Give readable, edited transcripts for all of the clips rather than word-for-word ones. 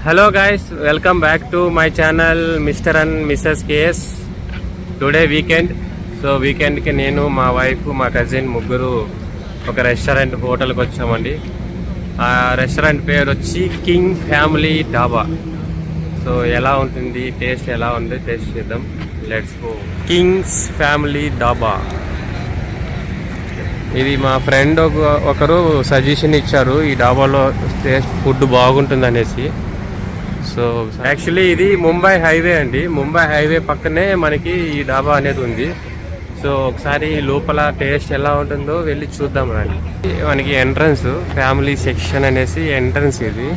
Hello guys, welcome back to my channel Mr. and Mrs. KS. Today weekend. So weekend కి నేను మా wife మా cousin ముగ్గురు ఒక రెస్టారెంట్ హోటల్కి వచ్చామండి. ఆ రెస్టారెంట్ పేరు వచ్చి కింగ్ ఫ్యామిలీ డాబా. సో ఎలా ఉంటుంది, టేస్ట్ ఎలా ఉంది టేస్ట్ చేద్దాం. Let's go. కింగ్స్ ఫ్యామిలీ డాబా. ఇది మా ఫ్రెండ్ ఒకరు సజెషన్ ఇచ్చారు, ఈ డాబాలో టేస్ట్ ఫుడ్ బాగుంటుంది అనేసి. సో యాక్చువల్లీ ఇది ముంబై హైవే అండి. ముంబై హైవే పక్కనే మనకి ఈ డాబా అనేది ఉంది. సో ఒకసారి లోపల టేస్ట్ ఎలా ఉంటుందో వెళ్ళి చూద్దాం రండి. మనకి ఎంట్రన్స్ ఫ్యామిలీ సెక్షన్ అనేసి ఎంట్రన్స్ ఇది.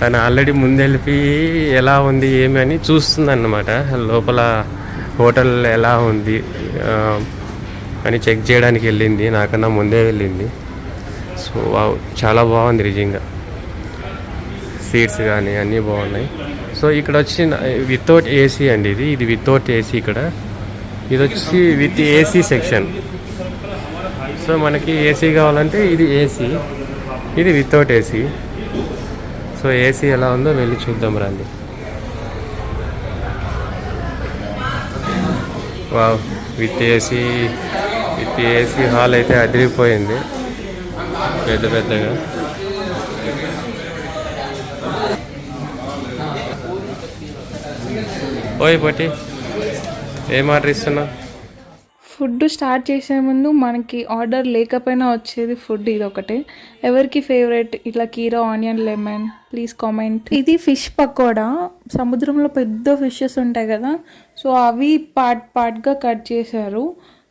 తను ఆల్రెడీ ముందెళ్ళి ఎలా ఉంది ఏమి అని చూస్తుంది అన్నమాట. లోపల హోటల్ ఎలా ఉంది అని చెక్ చేయడానికి వెళ్ళింది, నాకన్నా ముందే వెళ్ళింది. సో చాలా బాగుంది నిజంగా, సీట్స్ కానీ అన్నీ బాగున్నాయి. సో ఇక్కడ వచ్చి వితౌట్ ఏసీ అండి, ఇది వితౌట్ ఏసీ. ఇక్కడ ఇది వచ్చి విత్ ఏసీ సెక్షన్. సో మనకి ఏసీ కావాలంటే ఇది ఏసీ, ఇది వితౌట్ ఏసీ. సో ఏసీ ఎలా ఉందో వెళ్ళి చూద్దాం రండి. వావ్, విత్ ఏసీ హాల్ అయితే అదిరిపోయింది, పెద్ద పెద్దగా. ఓయ్ పొట్టి, ఏం ఆర్డర్ ఇస్తున్నావు? ఫుడ్ స్టార్ట్ చేసే ముందు మనకి ఆర్డర్ లేకపోయినా వచ్చేది ఫుడ్ ఇది ఒకటే. ఎవరికి ఫేవరెట్ ఇట్లా కీరా, ఆనియన్, లెమన్? Please comment. ఇది ఫిష్ పకోడా. సముద్రంలో పెద్ద ఫిషెస్ ఉంటాయి కదా, సో అవి పార్ట్గా కట్ చేశారు.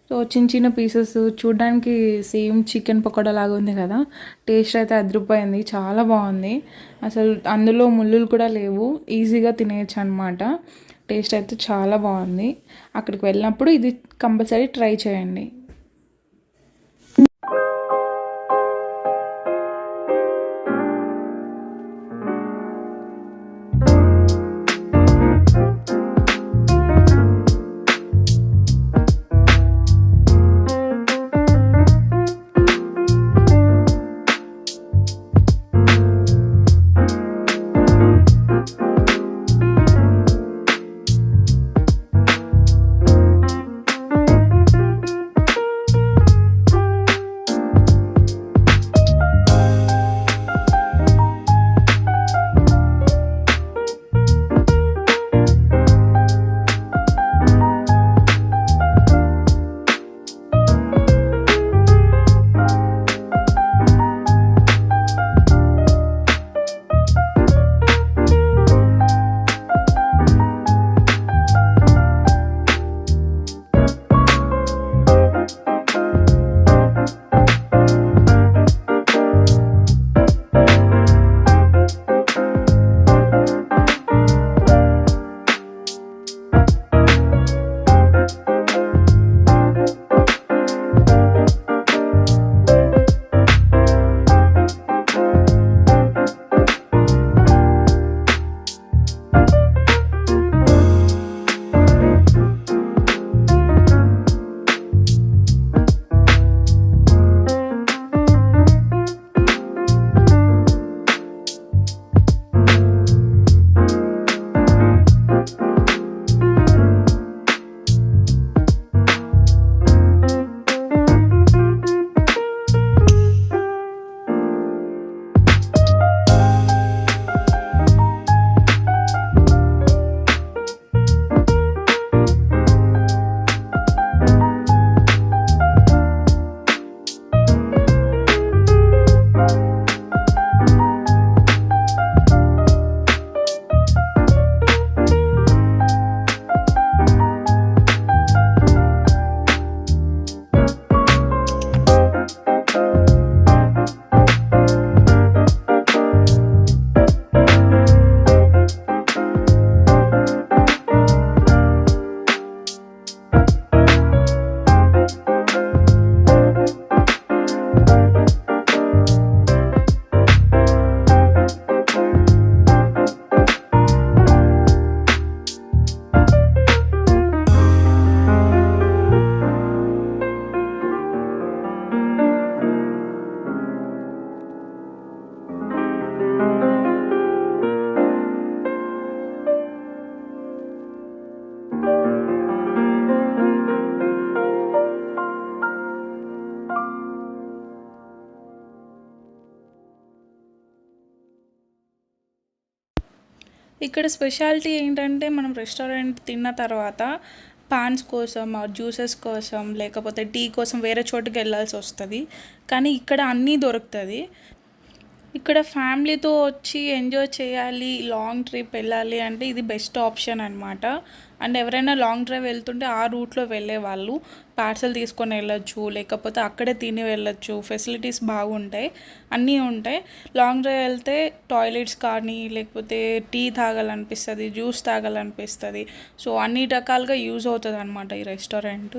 సో చిన్న చిన్న పీసెస్, చూడడానికి సేమ్ చికెన్ పకోడా లాగా ఉంది కదా. టేస్ట్ అయితే అదిరిపోయింది, చాలా బాగుంది. అసలు అందులో ముళ్ళులు కూడా లేవు, ఈజీగా తినేయచ్చు అనమాట. టేస్ట్ అయితే చాలా బాగుంది. అక్కడికి వెళ్ళినప్పుడు ఇది కంపల్సరీ ట్రై చేయండి. ఇక్కడ స్పెషాలిటీ ఏంటంటే మనం రెస్టారెంట్ తిన్న తర్వాత పాన్స్ కోసం జ్యూసెస్ కోసం లేకపోతే టీ కోసం వేరే చోటుకి వెళ్ళాల్సి వస్తుంది, కానీ ఇక్కడ అన్నీ దొరుకుతుంది. ఇక్కడ ఫ్యామిలీతో వచ్చి ఎంజాయ్ చేయాలి, లాంగ్ ట్రిప్ వెళ్ళాలి అంటే ఇది బెస్ట్ ఆప్షన్ అనమాట. అండ్ ఎవరైనా లాంగ్ డ్రైవ్ వెళ్తుంటే ఆ రూట్లో వెళ్ళే వాళ్ళు పార్సల్ తీసుకొని వెళ్ళొచ్చు, లేకపోతే అక్కడే తిని వెళ్ళొచ్చు. ఫెసిలిటీస్ బాగుంటాయి, అన్నీ ఉంటాయి. లాంగ్ డ్రైవ్ వెళ్తే టాయిలెట్స్ కానీ లేకపోతే టీ తాగాలనిపిస్తుంది, జ్యూస్ తాగాలనిపిస్తుంది. సో అన్ని రకాలుగా యూజ్ అవుతుంది అనమాట ఈ రెస్టారెంట్.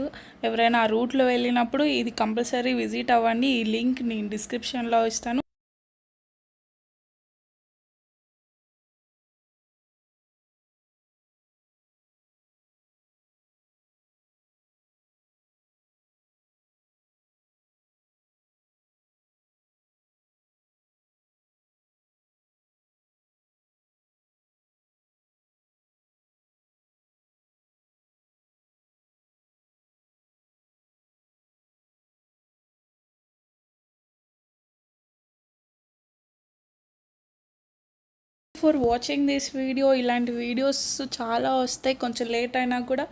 ఎవరైనా ఆ రూట్లో వెళ్ళినప్పుడు ఇది కంపల్సరీ విజిట్ అవ్వండి. ఈ లింక్ నేను డిస్క్రిప్షన్లో ఇస్తాను. For watching this video. ఇలాంటి వీడియోస్ చాలా వస్తాయి, కొంచెం లేట్ అయినా కూడా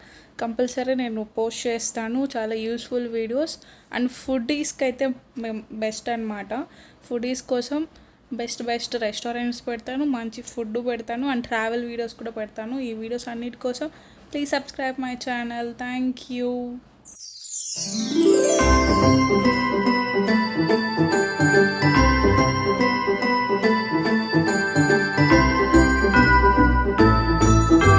కంపల్సరీ నేను పోస్ట్ చేస్తాను. చాలా యూస్ఫుల్ వీడియోస్. అండ్ ఫుడీస్కి అయితే బెస్ట్ అనమాట. ఫుడీస్ కోసం బెస్ట్ రెస్టారెంట్స్ పెడతాను, మంచి ఫుడ్ పెడతాను, అండ్ ట్రావెల్ వీడియోస్ కూడా పెడతాను. ఈ వీడియోస్ అన్నిటి కోసం please subscribe my channel. Thank you.